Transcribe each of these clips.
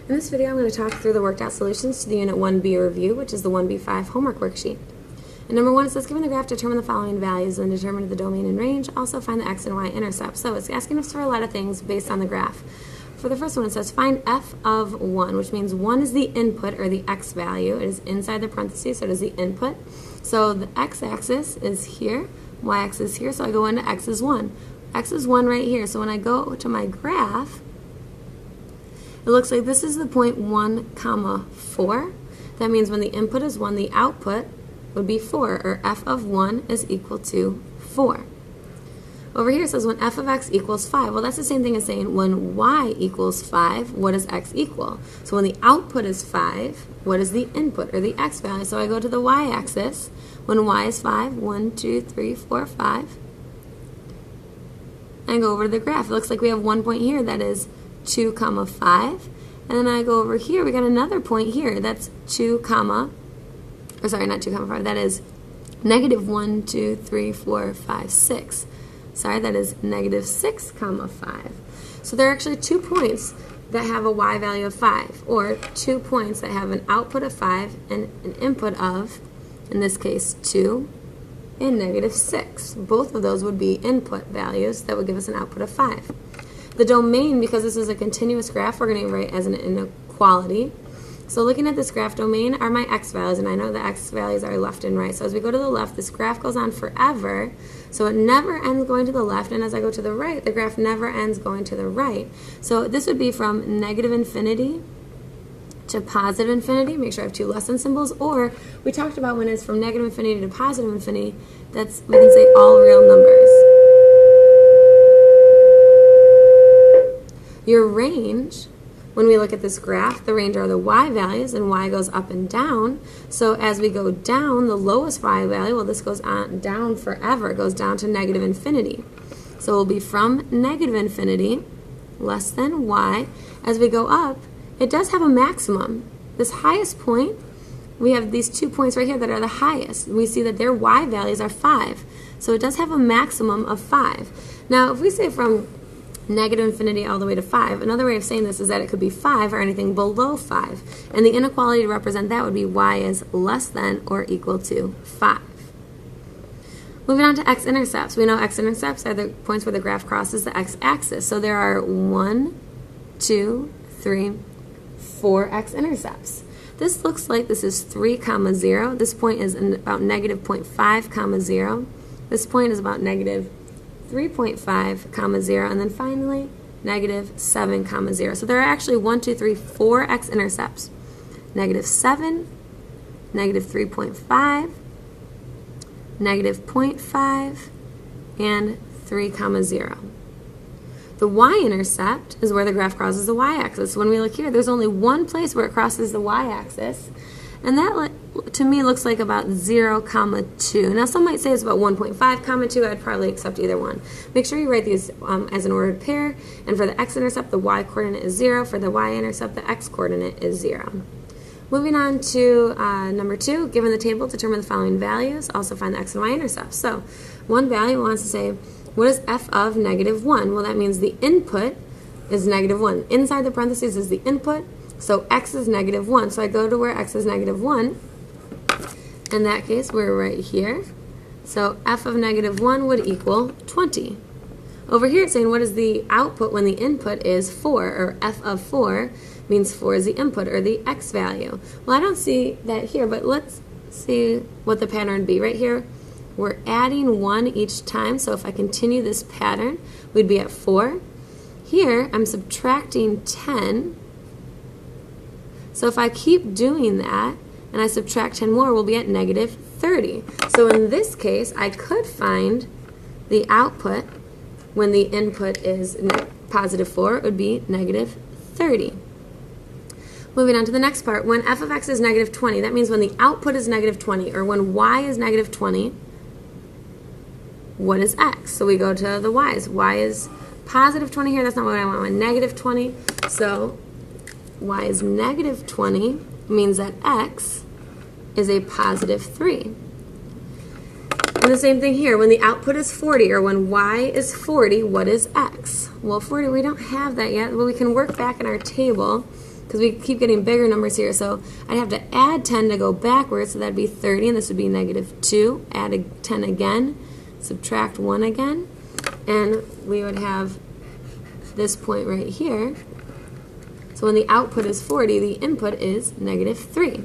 In this video, I'm going to talk through the worked out solutions to the Unit 1B review, which is the 1B5 homework worksheet. And number 1, it says, given the graph, determine the following values and determine the domain and range. Also find the x and y intercepts. So it's asking us for a lot of things based on the graph. For the first one, it says find f of 1, which means 1 is the input or the x value. It is inside the parentheses, so it is the input. So the x-axis is here, y-axis is here, so I go into x is 1. X is 1 right here, so when I go to my graph, it looks like this is the point 1, 4. That means when the input is 1, the output would be 4, or f of 1 is equal to 4. Over here it says when f of x equals 5. Well, that's the same thing as saying when y equals 5, what does x equal? So when the output is 5, what is the input, or the x value? So I go to the y-axis. When y is 5, 1, 2, 3, 4, 5. And go over to the graph. It looks like we have one point here that is 2, 5. And then I go over here, we got another point here. That's 2, not 2, 5. That is negative 1, 2, 3, 4, 5, 6. Sorry, that is negative 6, 5. So there are actually 2 points that have a y value of 5, or 2 points that have an output of 5 and an input of, in this case, 2 and negative 6. Both of those would be input values that would give us an output of 5. The domain, because this is a continuous graph, we're going to write as an inequality. So looking at this graph, domain are my x values, and I know the x values are left and right. So as we go to the left, this graph goes on forever, so it never ends going to the left, and as I go to the right, the graph never ends going to the right. So this would be from negative infinity to positive infinity. Make sure I have 2 less than symbols, or we talked about when it's from negative infinity to positive infinity, we can say all real numbers. Your range, when we look at this graph, the range are the y values, and y goes up and down. So as we go down, the lowest y value, well, this goes on down forever. It goes down to negative infinity. So it will be from negative infinity, less than y. As we go up, it does have a maximum. This highest point, we have these 2 points right here that are the highest. We see that their y values are 5. So it does have a maximum of 5. Now, if we say from negative infinity all the way to 5. Another way of saying this is that it could be 5 or anything below 5. And the inequality to represent that would be y is less than or equal to 5. Moving on to x-intercepts. We know x-intercepts are the points where the graph crosses the x-axis. So there are 1, 2, 3, 4 x-intercepts. This looks like this is 3, 0. This point is about negative 0.5, 0. This point is about negative 3.5, 0, and then finally negative 7, 0. So there are actually 1, 2, 3, 4 x-intercepts. Negative 7, negative 3.5, negative 0.5, and 3, 0. The y-intercept is where the graph crosses the y-axis. When we look here, there's only one place where it crosses the y-axis, and that to me looks like about 0, 2. Now some might say it's about 1.5, 2. I'd probably accept either one. Make sure you write these as an ordered pair, and for the x-intercept, the y-coordinate is 0. For the y-intercept, the x-coordinate is 0. Moving on to number 2, given the table, determine the following values. Also find the x and y-intercepts. So one value wants to say, what is f of negative 1? Well, that means the input is negative 1. Inside the parentheses is the input. So x is negative 1. So I go to where x is negative 1. In that case, we're right here. So f of negative 1 would equal 20. Over here it's saying what is the output when the input is 4, or f of 4 means 4 is the input, or the x value. Well, I don't see that here, but let's see what the pattern would be. Right here, we're adding 1 each time. So if I continue this pattern, we'd be at 4. Here, I'm subtracting 10. So if I keep doing that, and I subtract 10 more, we'll be at negative 30. So in this case, I could find the output when the input is positive 4, it would be negative 30. Moving on to the next part, when f of x is negative 20, that means when the output is negative 20, or when y is negative 20, what is x? So we go to the y's. Y is positive 20 here, that's not what I want, I want negative 20. So y is negative 20 means that x is a positive 3. And the same thing here, when the output is 40, or when y is 40, what is x? Well, 40, we don't have that yet, but we can work back in our table because we keep getting bigger numbers here. So I'd have to add 10 to go backwards, so that'd be 30, and this would be negative 2. Add 10 again, subtract 1 again, and we would have this point right here. So when the output is 40, the input is negative 3.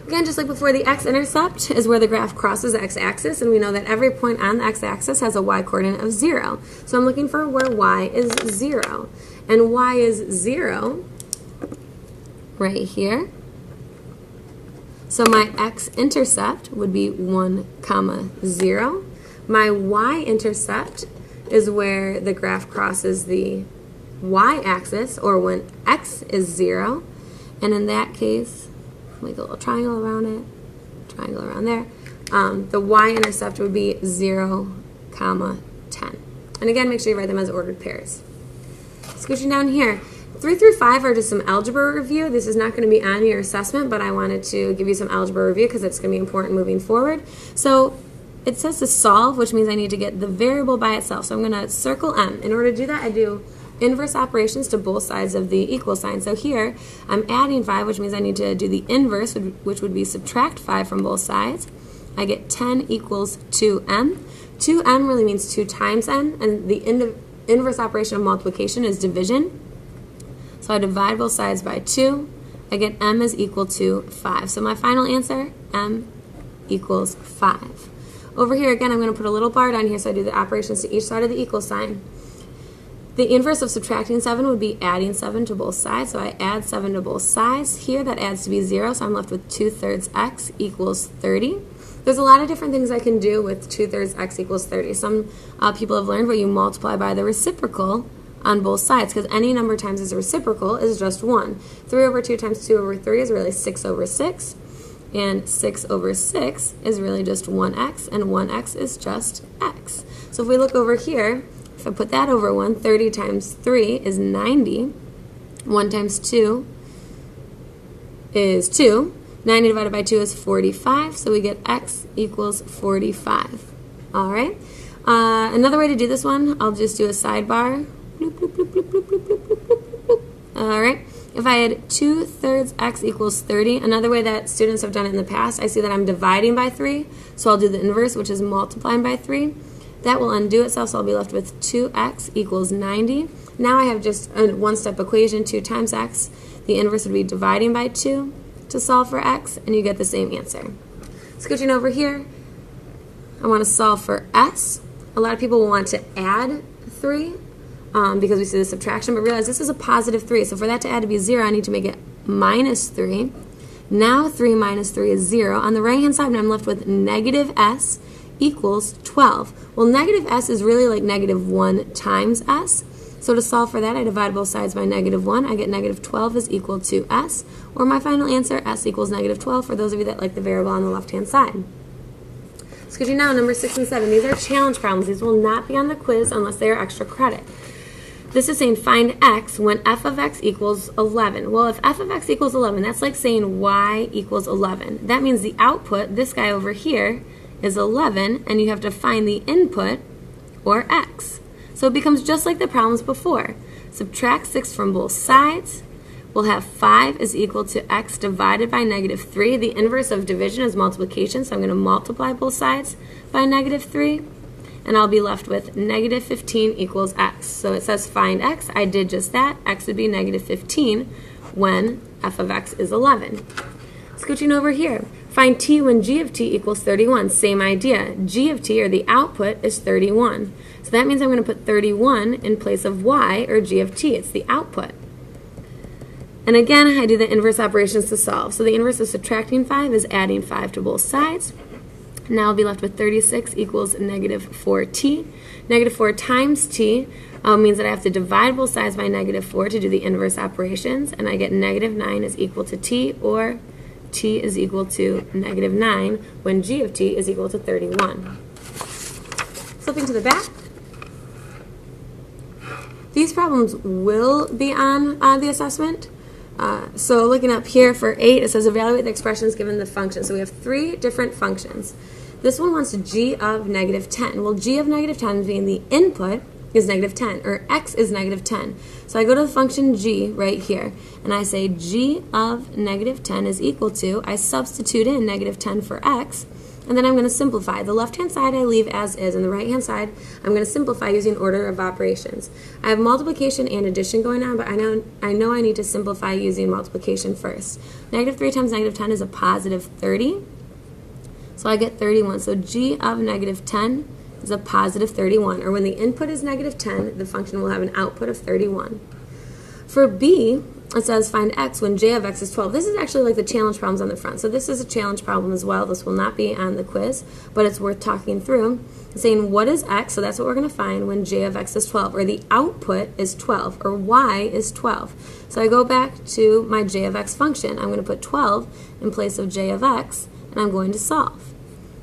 Again, just like before, the x-intercept is where the graph crosses the x-axis, and we know that every point on the x-axis has a y-coordinate of 0. So I'm looking for where y is 0. And y is 0 right here. So my x-intercept would be 1, 0. My y-intercept is where the graph crosses the y-axis, or when x is 0. And in that case, make a little triangle around it, triangle around there. The y-intercept would be 0, 10. And again, make sure you write them as ordered pairs. Scooching down here, 3 through 5 are just some algebra review. This is not going to be on your assessment, but I wanted to give you some algebra review because it's going to be important moving forward. So it says to solve, which means I need to get the variable by itself. So I'm going to circle m. In order to do that, I do inverse operations to both sides of the equal sign. So here, I'm adding 5, which means I need to do the inverse, which would be subtract 5 from both sides. I get 10 equals 2m. 2m really means 2 times n, and the inverse operation of multiplication is division. So I divide both sides by 2. I get m is equal to 5. So my final answer, m equals 5. Over here, again, I'm going to put a little bar down here so I do the operations to each side of the equal sign. The inverse of subtracting 7 would be adding 7 to both sides, so I add 7 to both sides. Here, that adds to be 0, so I'm left with 2/3 x equals 30. There's a lot of different things I can do with 2/3 x equals 30. Some people have learned where you multiply by the reciprocal on both sides, because any number times its reciprocal is just 1. 3 over 2 times 2 over 3 is really 6 over 6, and 6 over 6 is really just 1x, and 1x is just x. So if we look over here, if I put that over 1, 30 times 3 is 90. 1 times 2 is 2. 90 divided by 2 is 45, so we get x equals 45. All right. Another way to do this one, I'll just do a sidebar. Bloop, bloop, bloop, bloop, bloop, bloop, bloop, bloop, bloop, bloop. All right. If I had 2/3 x equals 30, another way that students have done it in the past, I see that I'm dividing by 3, so I'll do the inverse, which is multiplying by 3. That will undo itself, so I'll be left with 2x equals 90. Now I have just a one-step equation, 2 times x. The inverse would be dividing by 2 to solve for x, and you get the same answer. Scooching over here, I want to solve for s. A lot of people will want to add 3 because we see the subtraction, but realize this is a positive 3. So for that to add to be 0, I need to make it minus 3. Now 3 minus 3 is 0. On the right-hand side, I'm left with negative s equals 12. Well, negative s is really like negative 1 times s. So to solve for that, I divide both sides by negative 1. I get negative 12 is equal to s, or my final answer, s equals negative 12, for those of you that like the variable on the left-hand side. Scooching now, number 6 and 7. These are challenge problems. These will not be on the quiz unless they are extra credit. This is saying find x when f of x equals 11. Well, if f of x equals 11, that's like saying y equals 11. That means the output, this guy over here, is 11, and you have to find the input, or x. So it becomes just like the problems before. Subtract 6 from both sides. We'll have 5 is equal to x divided by negative 3. The inverse of division is multiplication, so I'm going to multiply both sides by negative 3. And I'll be left with negative 15 equals x. So it says find x. I did just that. X would be negative 15 when f of x is 11. Scooching over here. Find t when g of t equals 31. Same idea. G of t, or the output, is 31. So that means I'm going to put 31 in place of y, or g of t. It's the output. And again, I do the inverse operations to solve. So the inverse of subtracting 5 is adding 5 to both sides. Now I'll be left with 36 equals negative 4t. Negative 4 times t means that I have to divide both sides by negative 4 to do the inverse operations, and I get negative 9 is equal to t, or t is equal to negative 9 when g of t is equal to 31. Flipping to the back. These problems will be on the assessment. So looking up here for 8, it says evaluate the expressions given the function. So we have 3 different functions. This one wants g of negative 10. Well, g of negative 10 being the input, is negative 10, or x is negative 10. So I go to the function g right here, and I say g of negative 10 is equal to, I substitute in negative 10 for x, and then I'm going to simplify. The left-hand side I leave as is, and the right-hand side I'm going to simplify using order of operations. I have multiplication and addition going on, but I know I need to simplify using multiplication first. Negative 3 times negative 10 is a positive 30, so I get 31. So g of negative 10 is a positive 31, or when the input is negative 10, the function will have an output of 31. For b, it says find x when j of x is 12. This is actually like the challenge problems on the front. So this is a challenge problem as well. This will not be on the quiz, but it's worth talking through. Saying what is x, so that's what we're going to find when j of x is 12, or the output is 12, or y is 12. So I go back to my j of x function. I'm going to put 12 in place of j of x, and I'm going to solve.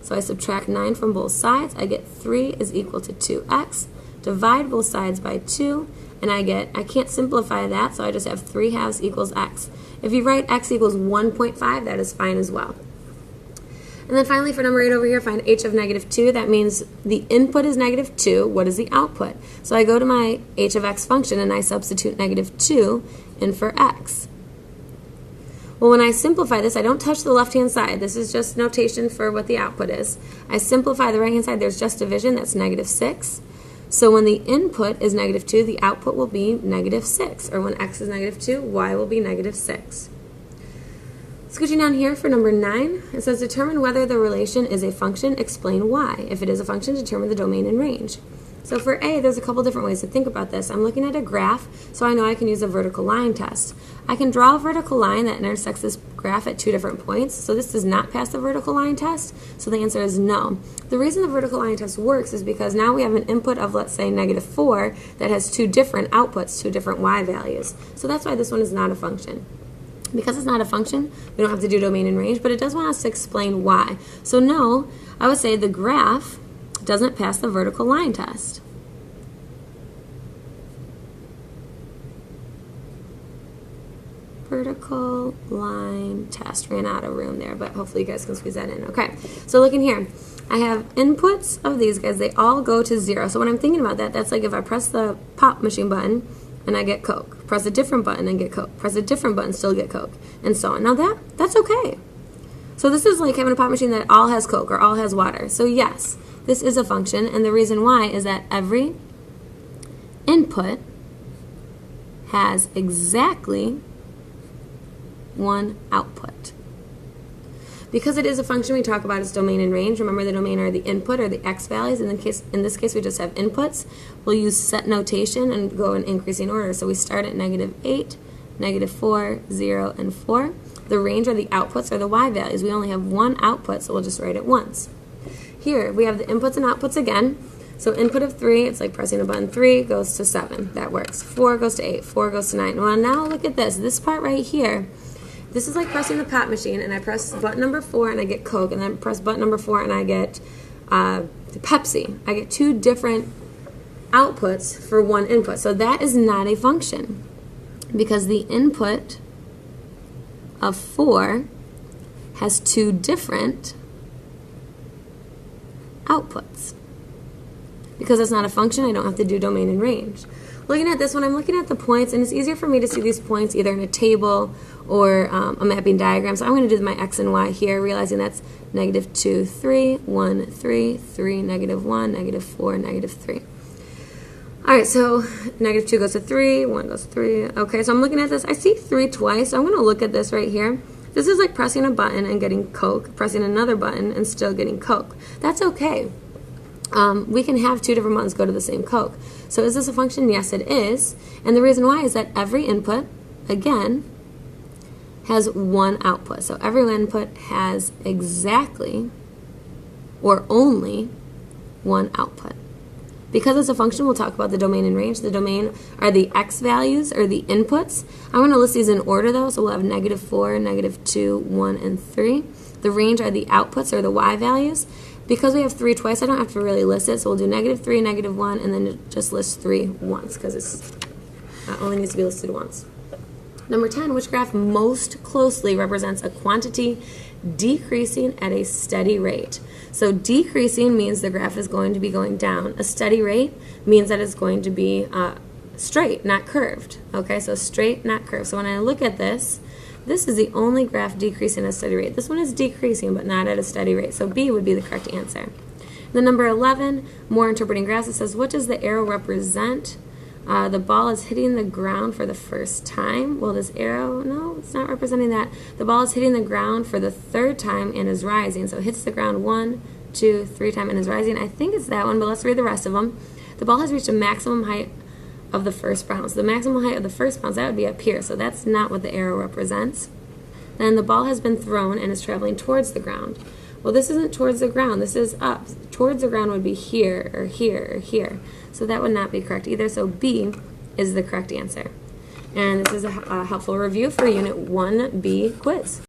So I subtract 9 from both sides. I get 3 is equal to 2x. Divide both sides by 2, and I can't simplify that, so I just have 3 halves equals x. If you write x equals 1.5, that is fine as well. And then finally for number 8 over here, find h of negative 2. That means the input is negative 2. What is the output? So I go to my h of x function, and I substitute negative 2 in for x. Well, when I simplify this, I don't touch the left-hand side. This is just notation for what the output is. I simplify the right-hand side. There's just division. That's negative 6. So when the input is negative 2, the output will be negative 6. Or when x is negative 2, y will be negative 6. Scooching down here for number 9, it says determine whether the relation is a function, explain why. If it is a function, determine the domain and range. So for A, there's a couple different ways to think about this. I'm looking at a graph, so I know I can use a vertical line test. I can draw a vertical line that intersects this graph at 2 different points, so this does not pass the vertical line test, so the answer is no. The reason the vertical line test works is because now we have an input of, let's say, negative 4 that has 2 different outputs, 2 different y values. So that's why this one is not a function. Because it's not a function, we don't have to do domain and range, but it does want us to explain why. So no, I would say the graph doesn't pass the vertical line test. Vertical line test. Ran out of room there, but hopefully you guys can squeeze that in. Okay, so look in here. I have inputs of these guys. They all go to 0. So when I'm thinking about that, that's like if I press the pop machine button and I get Coke. Press a different button and get Coke. Press a different button, still get Coke, and so on. Now that's okay. So this is like having a pop machine that all has Coke or all has water. So yes, this is a function, and the reason why is that every input has exactly one output. Because it is a function, we talk about its domain and range. Remember, the domain are the input or the x values. In this case, we just have inputs. We'll use set notation and go in increasing order. So we start at negative 8, negative 4, 0, and 4. The range or the outputs are the y values. We only have one output, so we'll just write it once. Here, we have the inputs and outputs again. So input of 3, it's like pressing a button. 3 goes to 7. That works. 4 goes to 8. 4 goes to 9. Well, now look at this. This part right here, this is like pressing the pop machine, and I press button number 4 and I get Coke, and then press button number 4 and I get Pepsi. I get 2 different outputs for one input. So that is not a function, because the input of 4 has 2 different outputs. Because it's not a function, I don't have to do domain and range. Looking at this one, I'm looking at the points, and it's easier for me to see these points either in a table or a mapping diagram. So I'm going to do my x and y here, realizing that's negative 2, 3, 1, 3, 3, negative 1, negative 4, negative 3. All right, so negative 2 goes to 3, 1 goes to 3. Okay, so I'm looking at this. I see 3 twice, so I'm going to look at this right here. This is like pressing a button and getting Coke, pressing another button and still getting Coke. That's okay. We can have 2 different buttons go to the same Coke. So is this a function? Yes, it is. And the reason why is that every input, again, has one output. So every input has exactly or only one output. Because it's a function, we'll talk about the domain and range. The domain are the x values, or the inputs. I'm going to list these in order, though, so we'll have negative 4, negative 2, 1, and 3. The range are the outputs, or the y values. Because we have 3 twice, I don't have to really list it, so we'll do negative 3, negative 1, and then just list 3 once, because it only needs to be listed once. Number 10, which graph most closely represents a quantity decreasing at a steady rate? So decreasing means the graph is going to be going down. A steady rate means that it's going to be straight, not curved. Okay, so straight, not curved. So when I look at this, this is the only graph decreasing at a steady rate. This one is decreasing, but not at a steady rate. So B would be the correct answer. Then number 11, more interpreting graphs. It says, what does the arrow represent? The ball is hitting the ground for the first time. Well, this arrow, no, it's not representing that. The ball is hitting the ground for the third time and is rising. So it hits the ground 1, 2, 3 times and is rising. I think it's that one, but let's read the rest of them. The ball has reached a maximum height of the first bounce. The maximum height of the first bounce, that would be up here. So that's not what the arrow represents. Then the ball has been thrown and is traveling towards the ground. Well, this isn't towards the ground. This is up. Towards the ground would be here or here or here. So that would not be correct either. So B is the correct answer. And this is a helpful review for Unit 1B quiz.